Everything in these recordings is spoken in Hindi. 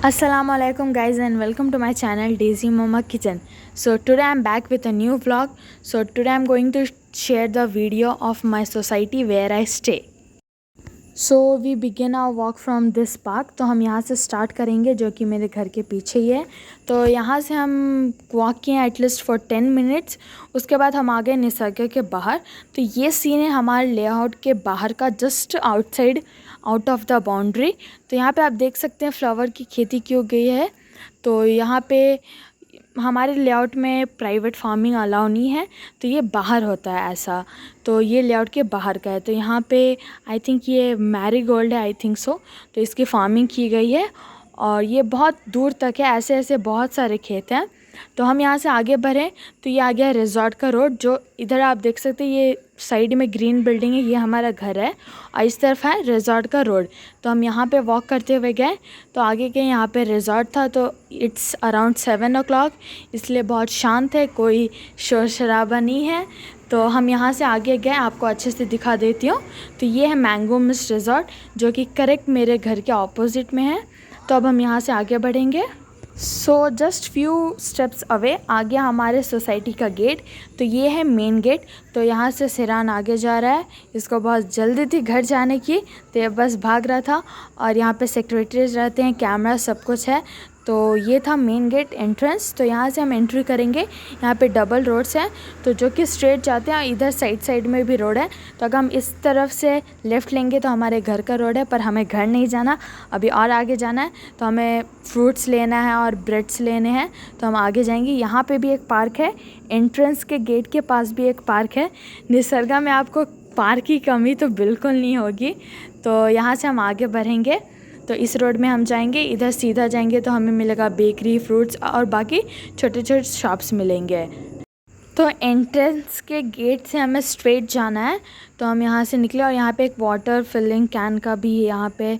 Assalamualaikum guys and welcome to my channel Daisy Mama Kitchen. So today I'm back with a new vlog. So today I'm going to share the video of my society where I stay. So we begin our walk from this park. तो हम यहाँ से स्टार्ट करेंगे जो कि मेरे घर के पीछे ही है. तो यहाँ से हम वॉक किए एटलीस्ट फॉर 10 मिनट्स. उसके बाद हम आ गए निसर्ग के बाहर. तो ये सीन है हमारे लेआउट के बाहर का, just outside out of the boundary. तो यहाँ पे आप देख सकते हैं फ्लावर की खेती की गई है. तो यहाँ पे हमारे लेआउट में प्राइवेट फार्मिंग अलाउ नहीं है, तो ये बाहर होता है ऐसा. तो ये लेआउट के बाहर का है. तो यहाँ पे आई थिंक ये मैरीगोल्ड है, आई थिंक सो. तो इसकी फार्मिंग की गई है और ये बहुत दूर तक है. ऐसे ऐसे बहुत सारे खेत हैं. तो हम यहाँ से आगे बढ़े तो ये आ गया रिजॉर्ट का रोड. जो इधर आप देख सकते हैं ये साइड में ग्रीन बिल्डिंग है, ये हमारा घर है और इस तरफ है रिजॉर्ट का रोड. तो हम यहाँ पे वॉक करते हुए गए तो आगे के यहाँ पे रिजॉर्ट था. तो इट्स अराउंड 7 o'clock, इसलिए बहुत शांत है, कोई शोर शराबा नहीं है. तो हम यहाँ से आगे गए, आपको अच्छे से दिखा देती हूँ. तो ये है मैंगो मिस्ट रिजॉर्ट जो कि करेक्ट मेरे घर के ऑपोजिट में है. तो अब हम यहाँ से आगे बढ़ेंगे. So just few steps away आ गया हमारे सोसाइटी का गेट. तो ये है मेन गेट. तो यहाँ से सिरान आगे जा रहा है, इसको बहुत जल्दी थी घर जाने की, तो ये बस भाग रहा था. और यहाँ पे सेक्रेटरीज रहते हैं, कैमरा सब कुछ है. तो ये था मेन गेट एंट्रेंस. तो यहाँ से हम एंट्री करेंगे. यहाँ पे डबल रोड्स हैं तो जो कि स्ट्रेट जाते हैं. इधर साइड में भी रोड है. तो अगर हम इस तरफ से लेफ़्ट लेंगे तो हमारे घर का रोड है, पर हमें घर नहीं जाना, अभी और आगे जाना है. तो हमें फ्रूट्स लेना है और ब्रेड्स लेने हैं. तो हम आगे जाएंगे. यहाँ पे भी एक पार्क है, एंट्रेंस के गेट के पास भी एक पार्क है. निसर्गा में आपको पार्क की कमी तो बिल्कुल नहीं होगी. तो यहाँ से हम आगे बढ़ेंगे. तो इस रोड में हम जाएंगे, इधर सीधा जाएंगे तो हमें मिलेगा बेकरी, फ्रूट्स और बाकी छोटे छोटे शॉप्स मिलेंगे. तो एंट्रेंस के गेट से हमें स्ट्रेट जाना है. तो हम यहाँ से निकले और यहाँ पे एक वाटर फिलिंग कैन का भी यहाँ पे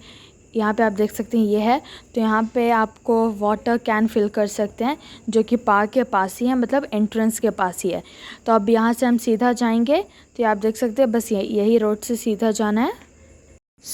आप देख सकते हैं ये है. तो यहाँ पे आपको वाटर कैन फिल कर सकते हैं जो कि पार्क के पास ही है, मतलब एंट्रेंस के पास ही है. तो अब यहाँ से हम सीधा जाएंगे. तो आप देख सकते हैं बस यही रोड से सीधा जाना है.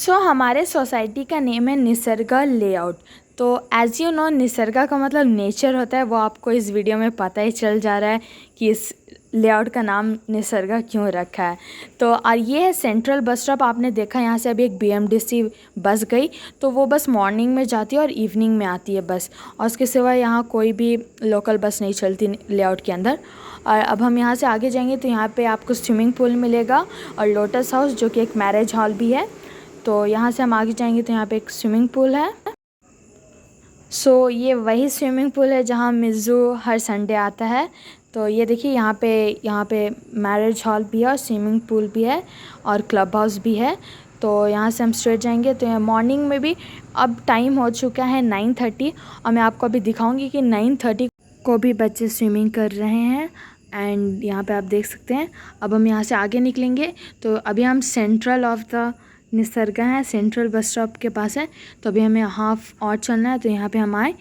हमारे सोसाइटी का नेम है निसर्गा लेआउट. तो एज़ यू नो निसर्गा का मतलब नेचर होता है, वो आपको इस वीडियो में पता ही चल जा रहा है कि इस लेआउट का नाम निसर्गा क्यों रखा है. तो और ये है सेंट्रल बस स्टॉप. आपने देखा यहाँ से अभी एक BMTC बस गई, तो वो बस मॉर्निंग में जाती है और इवनिंग में आती है बस, और उसके सिवा यहाँ कोई भी लोकल बस नहीं चलती लेआउट के अंदर. और अब हम यहाँ से आगे जाएंगे तो यहाँ पे आपको स्विमिंग पूल मिलेगा और लोटस हाउस जो कि एक मैरिज हॉल भी है. तो यहाँ से हम आगे जाएंगे तो यहाँ पे एक स्विमिंग पूल है. ये वही स्विमिंग पूल है जहाँ मिज़ू हर संडे आता है. तो ये देखिए यहाँ पे मैरिज हॉल भी है और स्विमिंग पूल भी है और क्लब हाउस भी है. तो यहाँ से हम स्ट्रेट जाएंगे. तो यहाँ मॉर्निंग में भी अब टाइम हो चुका है 9:30, और मैं आपको अभी दिखाऊंगी कि 9:30 को भी बच्चे स्विमिंग कर रहे हैं. एंड यहाँ पे आप देख सकते हैं. अब हम यहाँ से आगे निकलेंगे. तो अभी हम सेंट्रल ऑफ द निसर्गा है, सेंट्रल बस स्टॉप के पास है. तो अभी हमें हाफ और चलना है. तो यहाँ पे हम आए.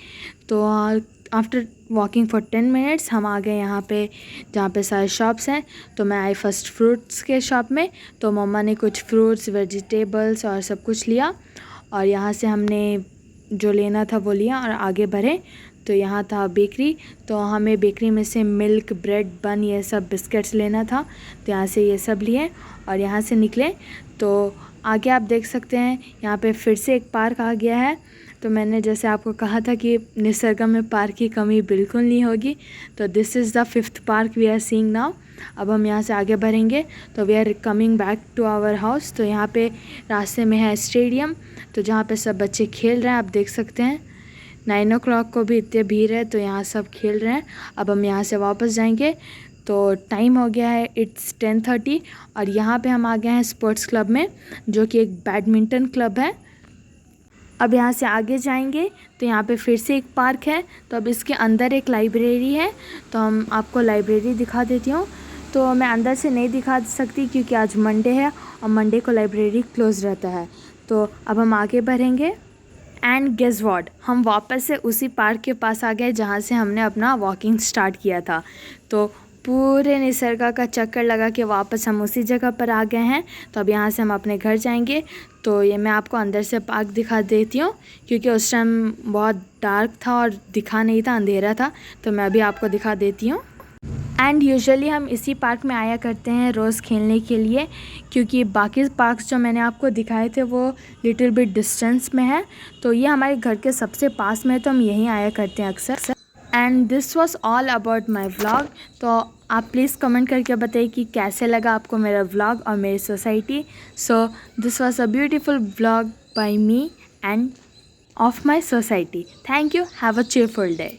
तो आफ्टर वॉकिंग फॉर 10 मिनट्स हम आ गए यहाँ पे जहाँ पे सारे शॉप्स हैं. तो मैं आई फर्स्ट फ्रूट्स के शॉप में. तो मम्मा ने कुछ फ्रूट्स, वेजिटेबल्स और सब कुछ लिया, और यहाँ से हमने जो लेना था वो लिया और आगे बढ़े. तो यहाँ था बेकरी. तो हमें बेकरी में से मिल्क, ब्रेड, बन, ये सब बिस्किट्स लेना था. तो यहाँ से ये सब लिए और यहाँ से निकले. तो आगे आप देख सकते हैं यहाँ पे फिर से एक पार्क आ गया है. तो मैंने जैसे आपको कहा था कि निसर्गा में पार्क की कमी बिल्कुल नहीं होगी. तो this is the 5th park we are seeing now. अब हम यहाँ से आगे बढ़ेंगे. तो we are coming back to our house. तो यहाँ पे रास्ते में है स्टेडियम, तो जहाँ पे सब बच्चे खेल रहे हैं. आप देख सकते हैं 9 o'clock को भी इतने भीड़ है, तो यहाँ सब खेल रहे हैं. अब हम यहाँ से वापस जाएंगे. तो टाइम हो गया है, इट्स 10:30, और यहाँ पे हम आ गए हैं स्पोर्ट्स क्लब में जो कि एक बैडमिंटन क्लब है. अब यहाँ से आगे जाएंगे तो यहाँ पे फिर से एक पार्क है. तो अब इसके अंदर एक लाइब्रेरी है. तो हम आपको लाइब्रेरी दिखा देती हूँ. तो मैं अंदर से नहीं दिखा सकती क्योंकि आज मंडे है और मंडे को लाइब्रेरी क्लोज रहता है. तो अब हम आगे बढ़ेंगे. एंड गेस व्हाट, हम वापस से उसी पार्क के पास आ गए जहाँ से हमने अपना वॉकिंग स्टार्ट किया था. तो पूरे निसर्ग का चक्कर लगा के वापस हम उसी जगह पर आ गए हैं। तो अब यहाँ से हम अपने घर जाएंगे। तो ये मैं आपको अंदर से पार्क दिखा देती हूँ, क्योंकि उस टाइम बहुत डार्क था और दिखा नहीं था, अंधेरा था। तो मैं अभी आपको दिखा देती हूँ। एंड यूजुअली हम इसी पार्क में आया करते हैं रोज़ खेलने के लिए, क्योंकि बाकी पार्क्स जो मैंने आपको दिखाए थे वो लिटिल बिट डिस्टेंस में है। तो ये हमारे घर के सबसे पास में है, तो हम यहीं आया करते हैं अक्सर। And this was all about my vlog. तो आप प्लीज़ कमेंट करके बताइए कि कैसे लगा आपको मेरा व्लॉग और मेरी society. So this was a beautiful vlog by me and of my society. Thank you. Have a cheerful day.